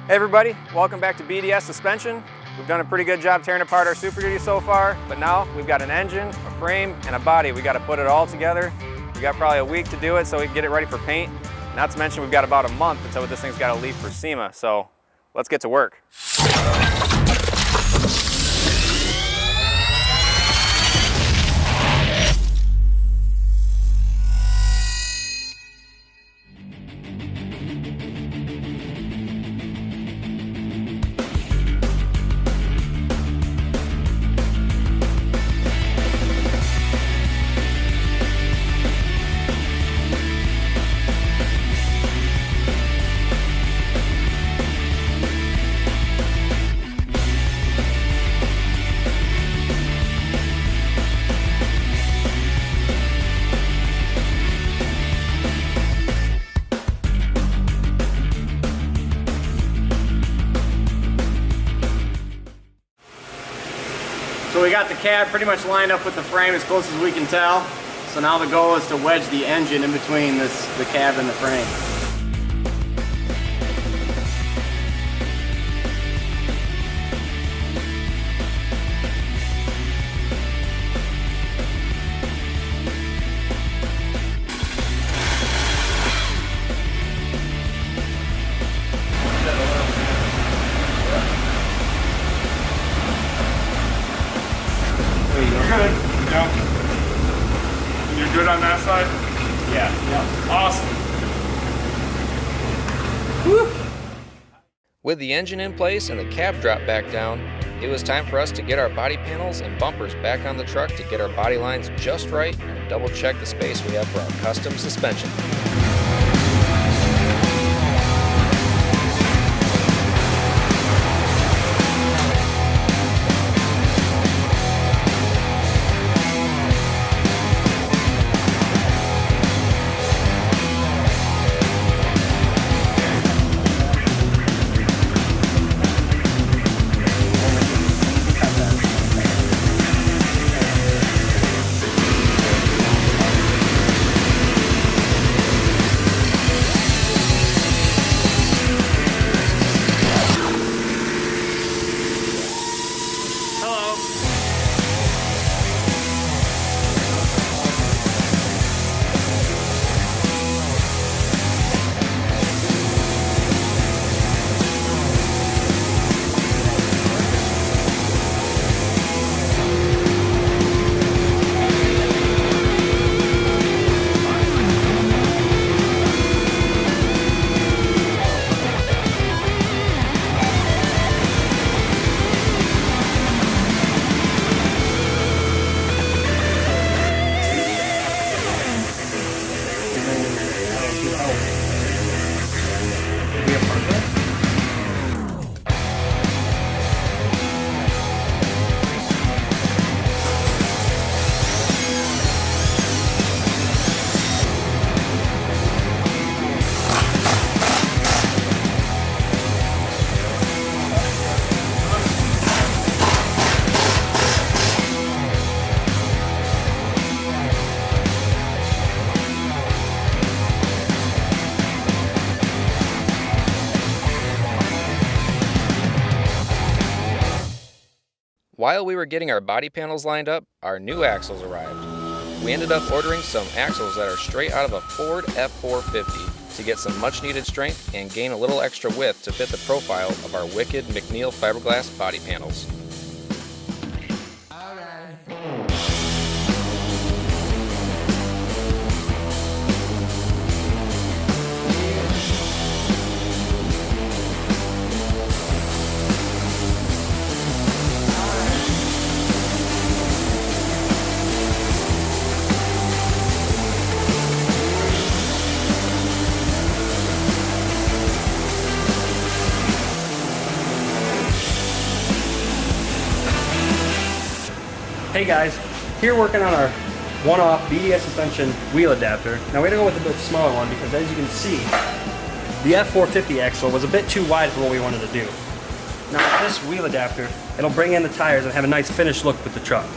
Hey everybody, welcome back to BDS Suspension. We've done a pretty good job tearing apart our Super Duty so far, but now we've got an engine, a frame, and a body. We got to put it all together. We got probably a week to do it so we can get it ready for paint. Not to mention we've got about a month until this thing's got to leave for SEMA, so let's get to work. So we got the cab pretty much lined up with the frame as close as we can tell. So now the goal is to wedge the engine in between the cab and the frame. Good. Yeah. You're good on that side? Yeah. Awesome. Woo. With the engine in place and the cab dropped back down, it was time for us to get our body panels and bumpers back on the truck to get our body lines just right and double check the space we have for our custom suspension. While we were getting our body panels lined up, our new axles arrived. We ended up ordering some axles that are straight out of a Ford F450 to get some much needed strength and gain a little extra width to fit the profile of our wicked McNeil fiberglass body panels. Hey guys, here working on our one-off BDS suspension wheel adapter. Now we're gonna go with a bit smaller one because, as you can see, the F450 axle was a bit too wide for what we wanted to do. Now with this wheel adapter, it'll bring in the tires and have a nice finished look with the truck.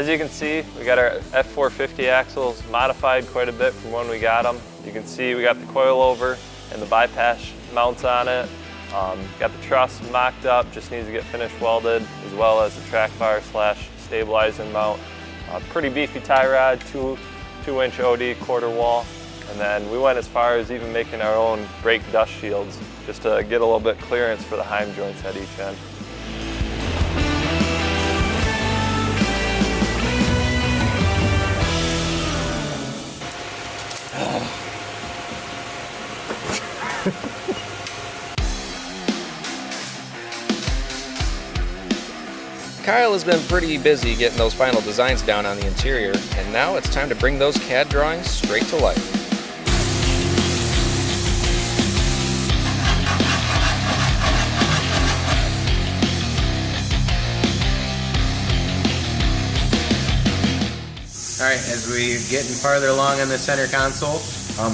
As you can see, we got our F450 axles modified quite a bit from when we got them. You can see we got the coilover and the bypass mounts on it. Got the truss mocked up, just needs to get finished welded, as well as the track bar / stabilizing mount. Pretty beefy tie rod, 2-inch OD quarter wall. And then we went as far as even making our own brake dust shields, just to get a little bit clearance for the heim joints at each end. Kyle has been pretty busy getting those final designs down on the interior, and now it's time to bring those CAD drawings straight to life. All right, as we're getting farther along on the center console,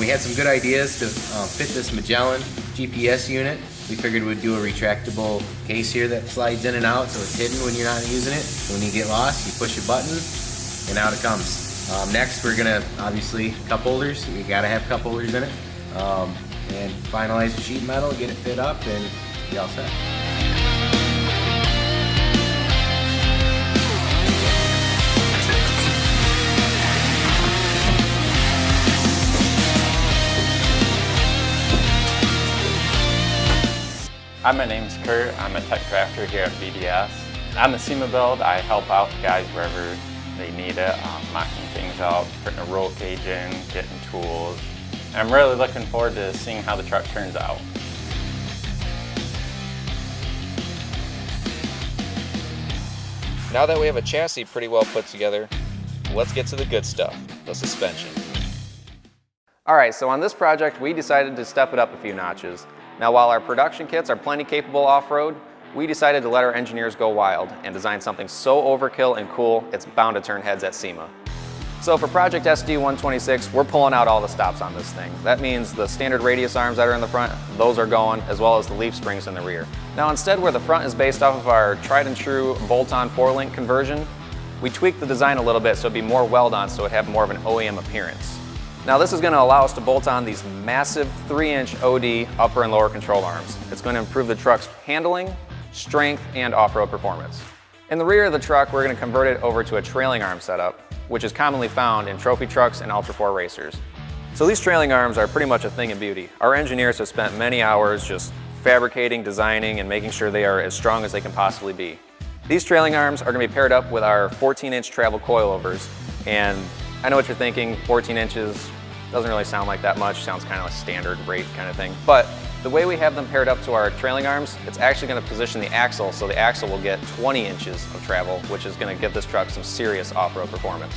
we had some good ideas to fit this Magellan GPS unit. We figured we'd do a retractable case here that slides in and out, so it's hidden when you're not using it. When you get lost, you push a button and out it comes. Next, we're gonna, obviously, cup holders. We gotta have cup holders in it. And finalize the sheet metal, get it fit up, and be all set. Hi, my name's Kurt. I'm a tech drafter here at BDS. On the SEMA build, I help out the guys wherever they need it, mocking things up, putting a roll cage in, getting tools. I'm really looking forward to seeing how the truck turns out. Now that we have a chassis pretty well put together, let's get to the good stuff, the suspension. All right, so on this project, we decided to step it up a few notches. Now, while our production kits are plenty capable off-road, we decided to let our engineers go wild and design something so overkill and cool, it's bound to turn heads at SEMA. So for Project SD126, we're pulling out all the stops on this thing. That means the standard radius arms that are in the front, those are going, as well as the leaf springs in the rear. Now, instead, where the front is based off of our tried and true bolt-on 4-link conversion, we tweaked the design a little bit so it'd be more weld-on, so it'd have more of an OEM appearance. Now this is going to allow us to bolt on these massive 3-inch OD upper and lower control arms. It's going to improve the truck's handling, strength, and off-road performance. In the rear of the truck, we're going to convert it over to a trailing arm setup, which is commonly found in trophy trucks and Ultra 4 racers. So these trailing arms are pretty much a thing of beauty. Our engineers have spent many hours just fabricating, designing, and making sure they are as strong as they can possibly be. These trailing arms are going to be paired up with our 14-inch travel coilovers, and I know what you're thinking, 14 inches doesn't really sound like that much, sounds kind of like standard rate kind of thing. But the way we have them paired up to our trailing arms, it's actually going to position the axle so the axle will get 20 inches of travel, which is going to give this truck some serious off-road performance.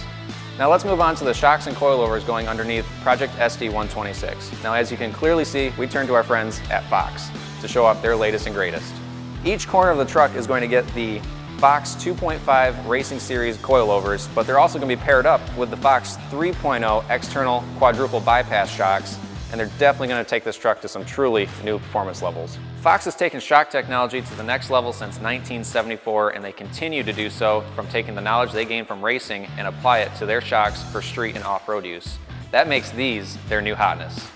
Now let's move on to the shocks and coilovers going underneath Project SD126. Now as you can clearly see, we turned to our friends at Fox to show off their latest and greatest. Each corner of the truck is going to get the Fox 2.5 Racing Series coilovers, but they're also going to be paired up with the Fox 3.0 external quadruple bypass shocks, and they're definitely going to take this truck to some truly new performance levels. Fox has taken shock technology to the next level since 1974, and they continue to do so from taking the knowledge they gained from racing and apply it to their shocks for street and off-road use. That makes these their new hotness.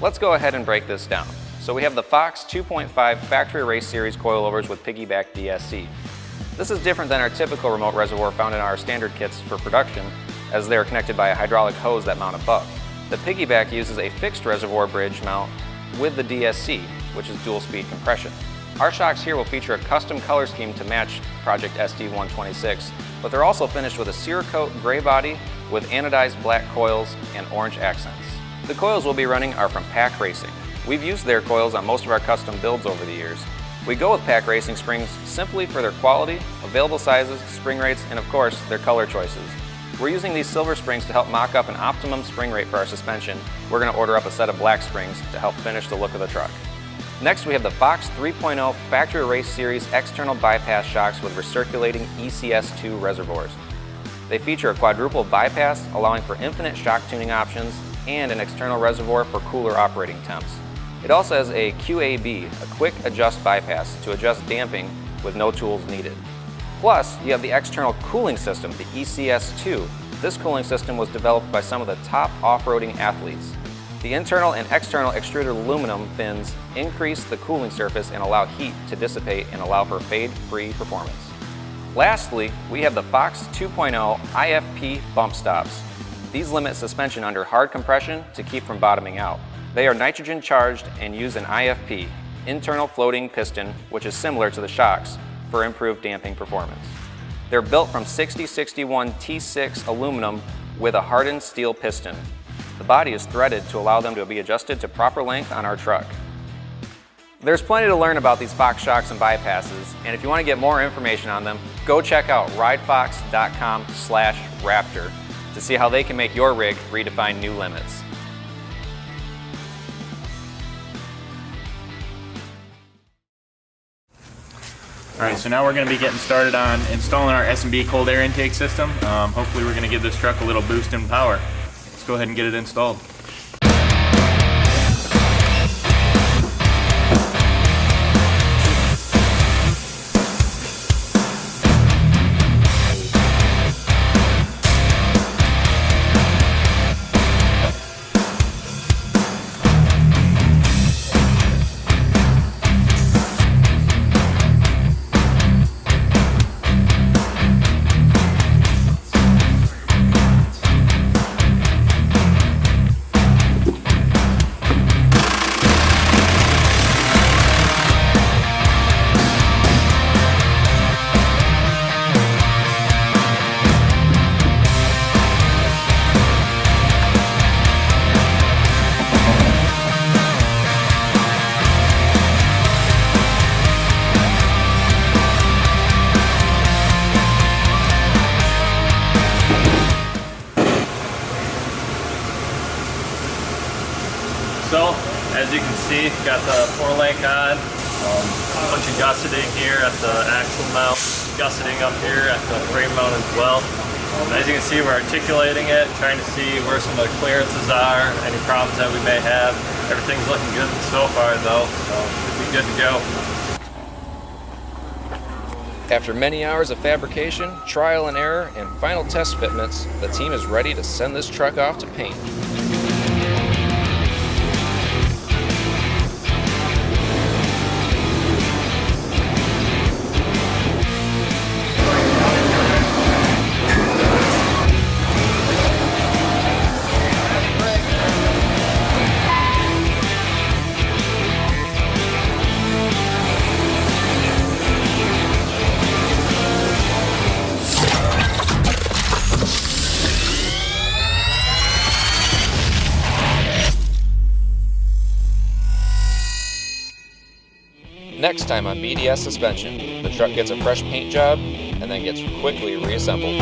Let's go ahead and break this down. So we have the Fox 2.5 Factory Race Series coilovers with piggyback DSC. This is different than our typical remote reservoir found in our standard kits for production, as they are connected by a hydraulic hose that mount above. The piggyback uses a fixed reservoir bridge mount with the DSC, which is dual speed compression. Our shocks here will feature a custom color scheme to match Project SD126, but they're also finished with a Cerakote gray body with anodized black coils and orange accents. The coils we'll be running are from Pack Racing. We've used their coils on most of our custom builds over the years. We go with Pack Racing springs simply for their quality, available sizes, spring rates, and of course, their color choices. We're using these silver springs to help mock up an optimum spring rate for our suspension. We're going to order up a set of black springs to help finish the look of the truck. Next, we have the Fox 3.0 Factory Race Series external bypass shocks with recirculating ECS2 reservoirs. They feature a quadruple bypass, allowing for infinite shock tuning options, and an external reservoir for cooler operating temps. It also has a QAB, a quick adjust bypass, to adjust damping with no tools needed. Plus, you have the external cooling system, the ECS2. This cooling system was developed by some of the top off-roading athletes. The internal and external extruded aluminum fins increase the cooling surface and allow heat to dissipate and allow for fade-free performance. Lastly, we have the Fox 2.0 IFP bump stops. These limit suspension under hard compression to keep from bottoming out. They are nitrogen charged and use an IFP, internal floating piston, which is similar to the shocks, for improved damping performance. They're built from 6061 T6 aluminum with a hardened steel piston. The body is threaded to allow them to be adjusted to proper length on our truck. There's plenty to learn about these Fox shocks and bypasses, and if you want to get more information on them, go check out ridefox.com/Raptor to see how they can make your rig redefine new limits. All right, so now we're going to be getting started on installing our S&B cold air intake system. Hopefully we're going to give this truck a little boost in power. Let's go ahead and get it installed. So, as you can see, got the 4-link on, a bunch of gusseting here at the axle mount, gusseting up here at the frame mount as well. As you can see, we're articulating it, trying to see where some of the clearances are, any problems that we may have. Everything's looking good so far though, so should be good to go. After many hours of fabrication, trial and error, and final test fitments, the team is ready to send this truck off to paint. Next time on BDS Suspension, the truck gets a fresh paint job and then gets quickly reassembled.